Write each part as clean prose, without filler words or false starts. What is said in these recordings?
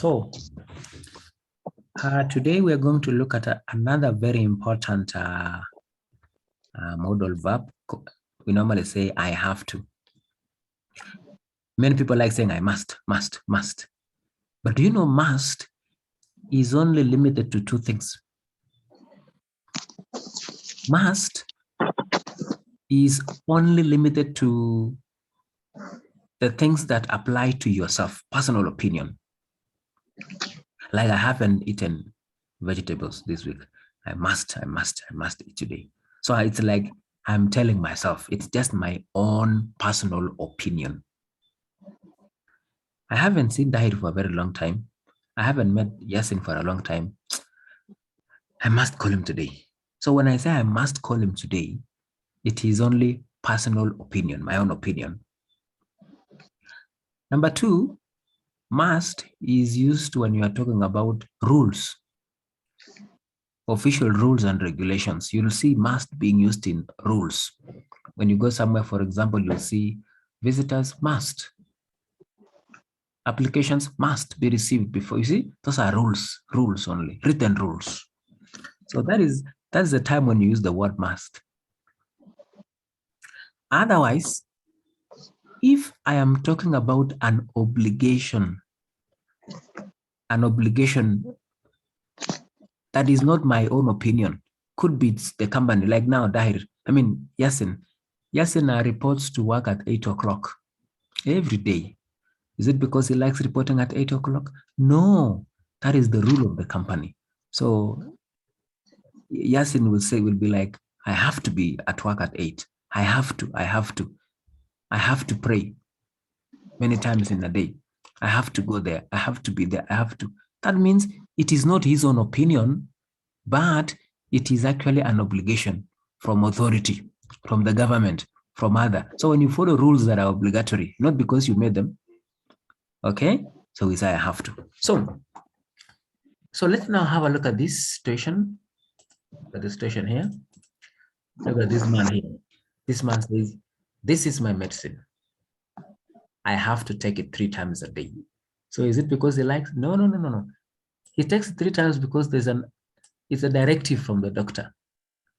So today we are going to look at another very important modal verb. We normally say I have to. Many people like saying I must. But do you know must is only limited to two things? Must is only limited to the things that apply to yourself, personal opinion. Like I haven't eaten vegetables this week. I must eat today. So it's like I'm telling myself, it's just my own personal opinion. I haven't seen Dahir for a very long time. I haven't met Yasin for a long time. I must call him today. So when I say I must call him today, it is only personal opinion, my own opinion. Number two, must is used when you are talking about rules, official rules and regulations. You'll see must being used in rules. When you go somewhere, for example, you'll see visitors must. Applications must be received before. You see, those are rules only, written rules. So that's the time when you use the word must. Otherwise, if I am talking about an obligation that is not my own opinion, could be the company, like now, Dahir. I mean, Yasin reports to work at 8 o'clock every day. Is it because he likes reporting at 8 o'clock? No, that is the rule of the company. So Yasin will be like, I have to be at work at 8. I have to pray many times in a day. I have to go there. I have to be there. That means it is not his own opinion, but it is actually an obligation from authority, from the government, from other. So when you follow rules that are obligatory, not because you made them, okay? So we say I have to. So let's now have a look at this situation. Look at the situation here. Look at this man here. This man says, this is my medicine. I have to take it 3 times a day. So is it because he likes? No. He takes it 3 times because it's a directive from the doctor.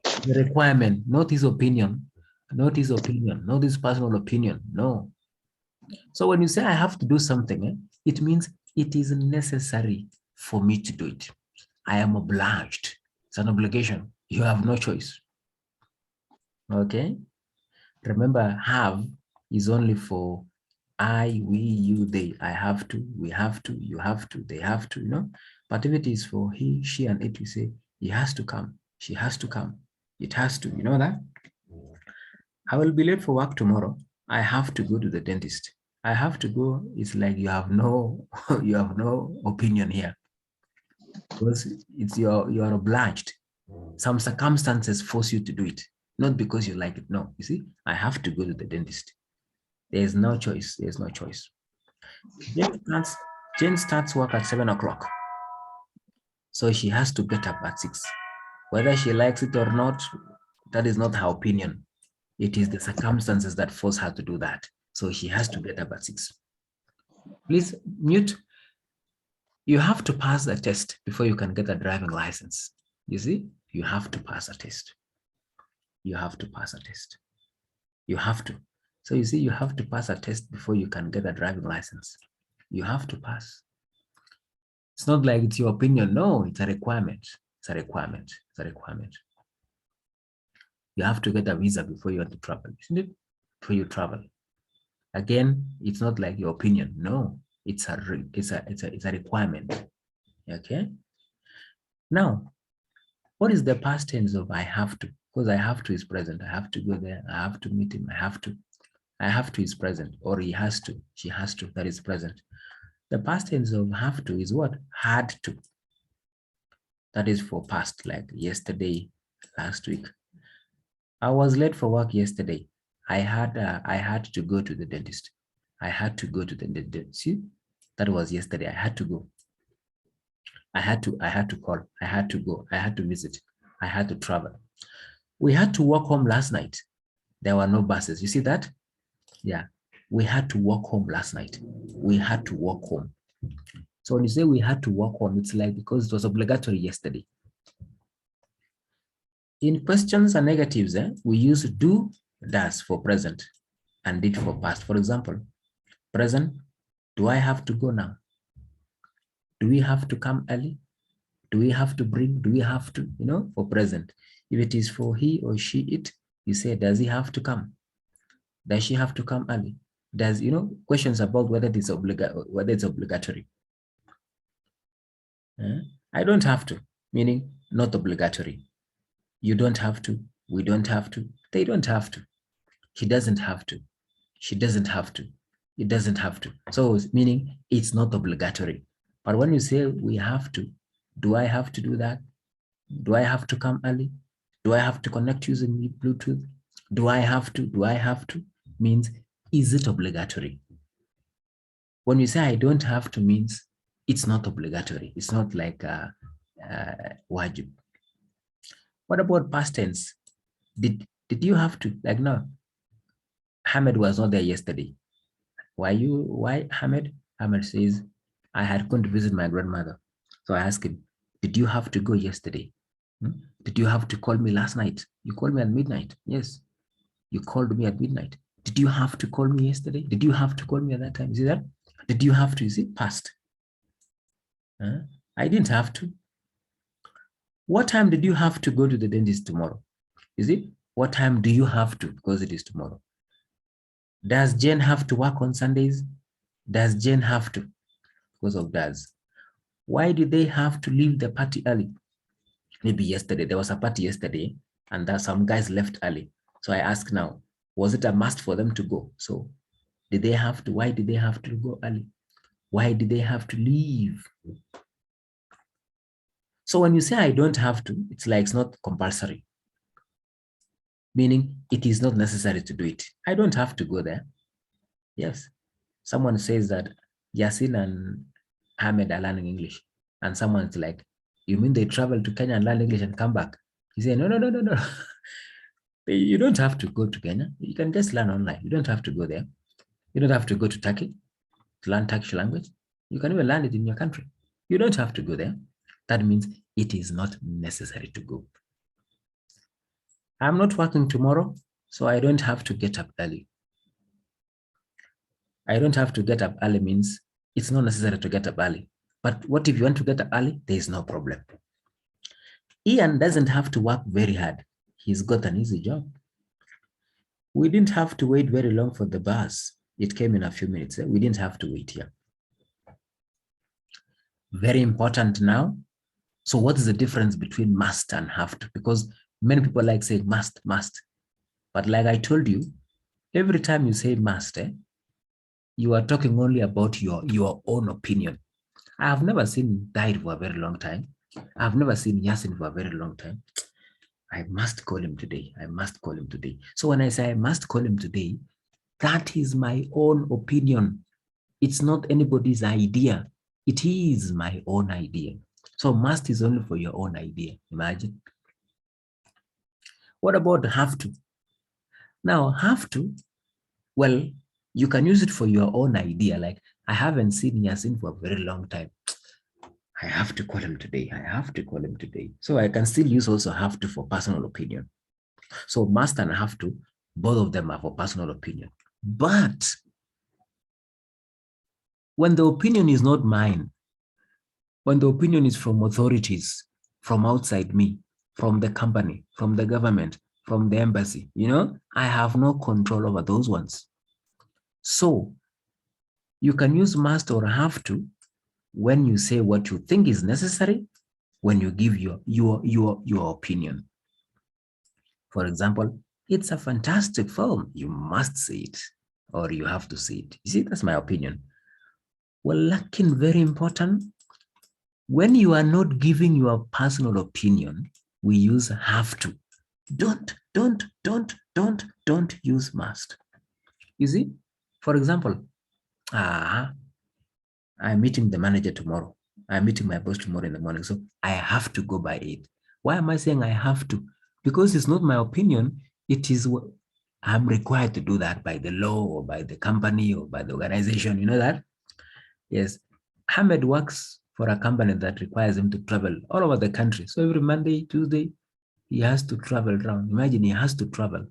The requirement, not his opinion, not his personal opinion. No. So when you say I have to do something, it means it is necessary for me to do it. I am obliged. It's an obligation. You have no choice. Okay? Remember, have is only for I, we, you, they. I have to, we have to, you have to, they have to, you know. But if it is for he, she, and it, we say he has to come, she has to come, it has to, you know that? I will be late for work tomorrow. I have to go to the dentist. I have to go. It's like you have no opinion here. Because you are obliged. Some circumstances force you to do it, not because you like it. No, you see, I have to go to the dentist. There's no choice. There's no choice. Jane starts work at 7 o'clock. So she has to get up at 6. Whether she likes it or not, that is not her opinion. It is the circumstances that force her to do that. So she has to get up at 6. Please mute. You have to pass a test before you can get a driving license. You see, you have to pass a test. You have to pass a test. You have to. So you see, you have to pass a test before you can get a driving license. You have to pass. It's not like it's your opinion. No, it's a requirement. It's a requirement. It's a requirement. You have to get a visa before you want to travel, isn't it? Before you travel. Again, it's not like your opinion. No, it's a requirement. Okay. Now, what is the past tense of I have to? Because I have to is present. I have to go there. I have to meet him. I have to is present, or he has to, she has to, that is present. The past tense of have to is what? Had to. That is for past, like yesterday, last week. I was late for work yesterday. I had to go to the dentist. I had to go to the dentist. See, that was yesterday. I had to go. I had to call. I had to go. I had to visit. I had to travel. We had to walk home last night. There were no buses. You see that? Yeah. We had to walk home last night. We had to walk home. So when you say we had to work on, it's like because it was obligatory yesterday. In questions and negatives, we use do, does for present and did for past. For example, present, do I have to go now? Do we have to come early? Do we have to bring? Do we have to, for present? If it is for he or she, it, you say, does he have to come? Does she have to come early? Does, questions about whether it's obligatory. I don't have to, meaning not obligatory. You don't have to, we don't have to, they don't have to. He doesn't have to, she doesn't have to, it doesn't have to. So meaning it's not obligatory. But when you say we have to, do I have to do that? Do I have to come early? Do I have to connect using Bluetooth? Do I have to? Do I have to? Means, is it obligatory? When you say I don't have to means it's not obligatory. It's not like wajib. What about past tense? Did you have to? Like no, Hamid was not there yesterday. Why Hamid? Hamid says, I had gone to visit my grandmother. So I asked him, did you have to go yesterday? Did you have to call me last night? You called me at midnight. Yes. You called me at midnight. Did you have to call me yesterday? Did you have to call me at that time? You see that? Did you have to? Is it past? I didn't have to. What time did you have to go to the dentist tomorrow? Is it? What time do you have to? Because it is tomorrow. Does Jane have to work on Sundays? Does Jane have to? Because of does. Why did they have to leave the party early? Maybe yesterday, there was a party yesterday and that some guys left early. So I ask now, was it a must for them to go? So did they have to, why did they have to go early? Why did they have to leave? So when you say I don't have to, it's like it's not compulsory. Meaning it is not necessary to do it. I don't have to go there. Yes. Someone says that Yasin and Ahmed are learning English. And someone's like, you mean they travel to Kenya and learn English and come back? He said, no. You don't have to go to Kenya. You can just learn online. You don't have to go there. You don't have to go to Turkey to learn Turkish language. You can even learn it in your country. You don't have to go there. That means it is not necessary to go. I'm not working tomorrow, so I don't have to get up early. I don't have to get up early means it's not necessary to get up early. But what if you want to get up early? There is no problem. Ian doesn't have to work very hard. He's got an easy job. We didn't have to wait very long for the bus. It came in a few minutes. We didn't have to wait here. Very important now. So what is the difference between must and have to? Because many people like saying must. But like I told you, every time you say must, you are talking only about your own opinion. I have never seen Dair for a very long time. I've never seen Yasin for a very long time. I must call him today. I must call him today. So when I say I must call him today, that is my own opinion. It's not anybody's idea. It is my own idea. So must is only for your own idea. Imagine. What about have to? Now have to, well, you can use it for your own idea. Like I haven't seen Yasin for a very long time. I have to call him today. I have to call him today. So I can still use also have to for personal opinion. So must and have to, both of them are for personal opinion. But when the opinion is not mine, when the opinion is from authorities, from outside me, from the company, from the government, from the embassy, I have no control over those ones. So you can use must or have to when you say what you think is necessary, when you give your opinion. For example, it's a fantastic film. You must see it, or you have to see it. You see, that's my opinion. Well, lakin very important. When you are not giving your personal opinion, we use have to. Don't use must. You see, for example, I'm meeting the manager tomorrow. I'm meeting my boss tomorrow in the morning. So I have to go by 8. Why am I saying I have to? Because it's not my opinion. It is what I'm required to do that by the law or by the company or by the organization. You know that? Yes. Ahmed works for a company that requires him to travel all over the country. So every Monday, Tuesday, he has to travel around. Imagine he has to travel.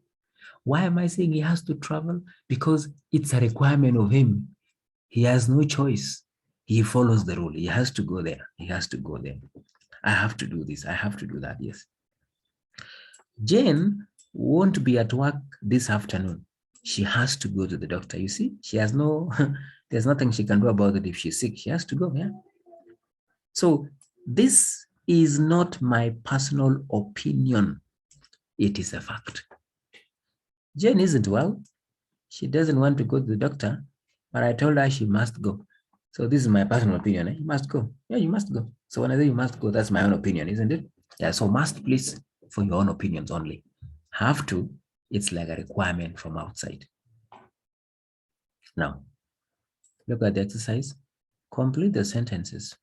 Why am I saying he has to travel? Because it's a requirement of him. He has no choice. He follows the rule. He has to go there. He has to go there. I have to do this. I have to do that. Yes. Jane won't be at work this afternoon. She has to go to the doctor. You see, she has no, there's nothing she can do about it if she's sick. She has to go. Yeah. So this is not my personal opinion. It is a fact. Jane isn't well. She doesn't want to go to the doctor, but I told her she must go. So this is my personal opinion. You must go. Yeah, you must go. So when I say you must go, that's my own opinion, isn't it? Yeah, so must, please, for your own opinions only. Have to, it's like a requirement from outside. Now, look at the exercise. Complete the sentences.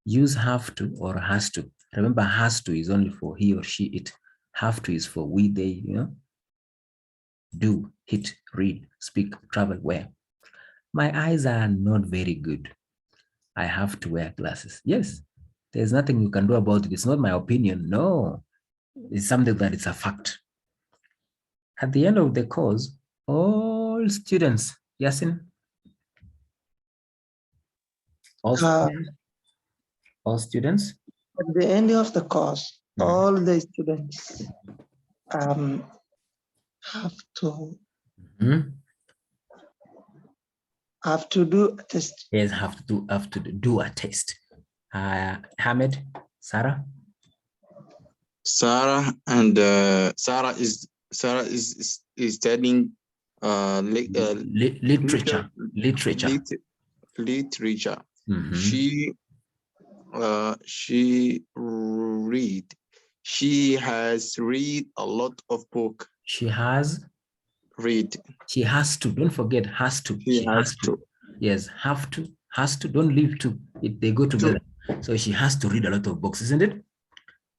Use have to or has to. Remember, has to is only for he or she, it. Have to is for we, they, do, hit, read, speak, travel, wear. My eyes are not very good. I have to wear glasses. Yes, there's nothing you can do about it. It's not my opinion. No, it's something that it's a fact. At the end of the course, all students, Yasin, all students. At the end of the course, all the students have to do a test. Yes, have to do a test. Hamid, Sarah. Sarah is studying literature. Literature. She has read a lot of book. She has to, don't forget, has to. She has to. Yes, have to, has to, don't leave to. They go together. So she has to read a lot of books, isn't it?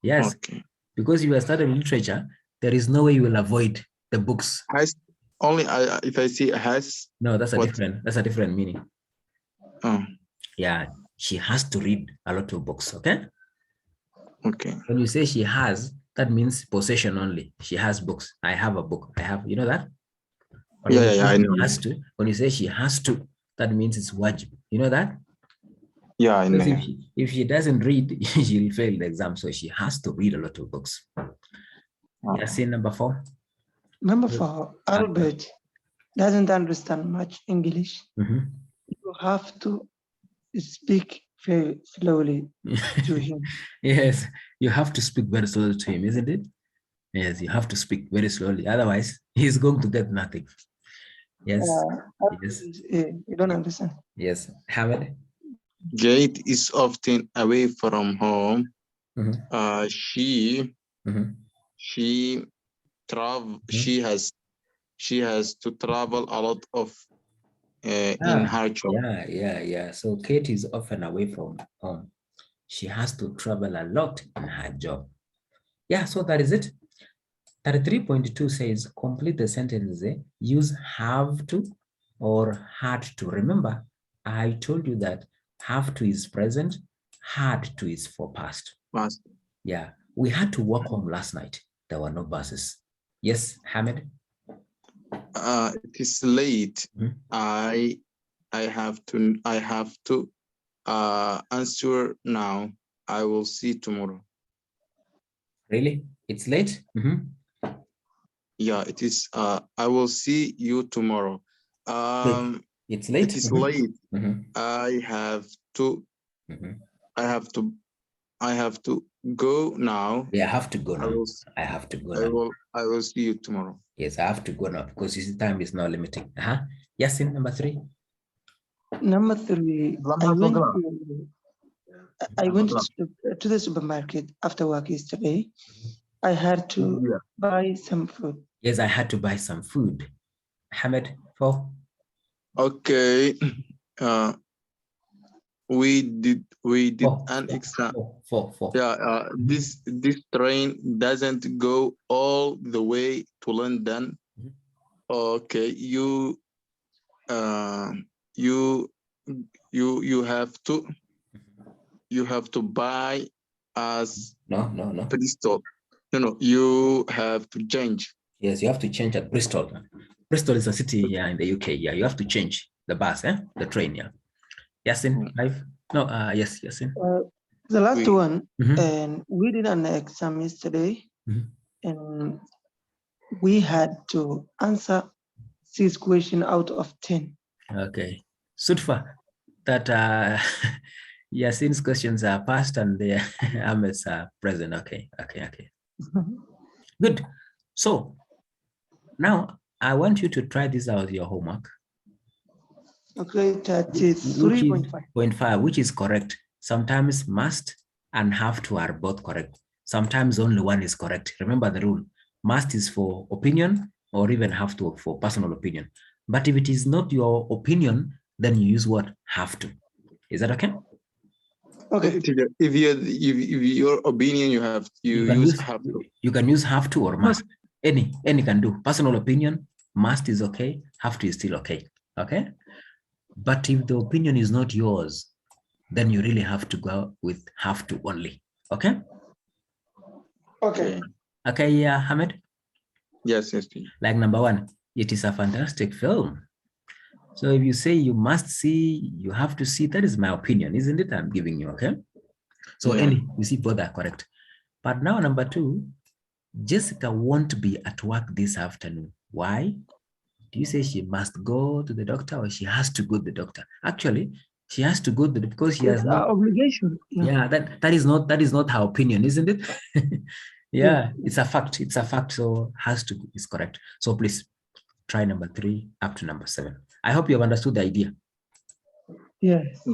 Yes. Okay. Because you are studying literature, there is no way you will avoid the books. Has only if I see has. No, that's a different meaning. Oh. Yeah, she has to read a lot of books. Okay. Okay. When you say she has, that means possession only. She has books. I have a book. I have, you know that? Yeah, I know. Has to. When you say she has to, that means it's wajib. You know that? Yeah, I know. If she doesn't read, she'll fail the exam. So she has to read a lot of books. Yasin, number 4. Number 4, Albert doesn't understand much English. You have to speak very slowly to him. Yes, you have to speak very slowly to him, isn't it? Yes, you have to speak very slowly. Otherwise, he's going to get nothing. Yes. Yes. You don't understand. Yes. Hamid? Jade is often away from home. She has to travel a lot of in her job. Yeah. So Kate is often away from home. She has to travel a lot in her job. Yeah, so that is it. 33.2 says complete the sentences. Use have to or had to. Remember, I told you that have to is present, had to is for past. Yeah, we had to walk home last night. There were no buses. Yes, Hamid? It is late. I have to answer now. I will see tomorrow. Really? It's late? Yeah, it is. I will see you tomorrow. It's late. It is late. I have to. I have to go now. Yeah, I have to go now. I have to go now. I will see you tomorrow. Yes, I have to go now because this time is now limiting. Yasin, number 3. Number 3. I went to the supermarket after work yesterday. I had to buy some food. Yes, I had to buy some food. Hamid, 4. Okay. We did an exam. 4. Yeah. This train doesn't go all the way to London. You you have to buy as No. Bristol. No, you have to change. Yes, you have to change at Bristol. Bristol is a city in the UK. Yeah, you have to change the bus, the train. Yeah. Yasin, 5? No, yes, Yasin. The last one, Mhm. and we did an exam yesterday, Mhm. and we had to answer 6 questions out of 10. Okay. Sudfa, that Yasin's questions are past and the Ahmed's are present. Okay. Good. So now I want you to try this out your homework. Okay, that is Which is 3.5. 0.5, which is correct. Sometimes must and have to are both correct. Sometimes only one is correct. Remember the rule. Must is for opinion or even have to for personal opinion. But if it is not your opinion, then you use what? Have to. Is that okay? Okay. If your opinion, you have You can use use have to. You can use have to or must. Any can do. Personal opinion, must is okay. Have to is still okay. Okay. But if the opinion is not yours, then you really have to go with have to only. Okay? Okay. Okay, yeah, Hamid? Yes. Like number 1, it is a fantastic film. So if you say you must see, you have to see, that is my opinion, isn't it? I'm giving you, okay? So Yeah. any, you see both are correct. But now number 2, Jessica won't be at work this afternoon. Why? Do you say she must go to the doctor or she has to go to the doctor? Actually, she has to go to the, because she has It's not. our obligation. Yeah, that is not her opinion, isn't it? Yeah, it's a fact. It's a fact. So has to is correct. So please try number 3 up to number 7. I hope you have understood the idea. Yes.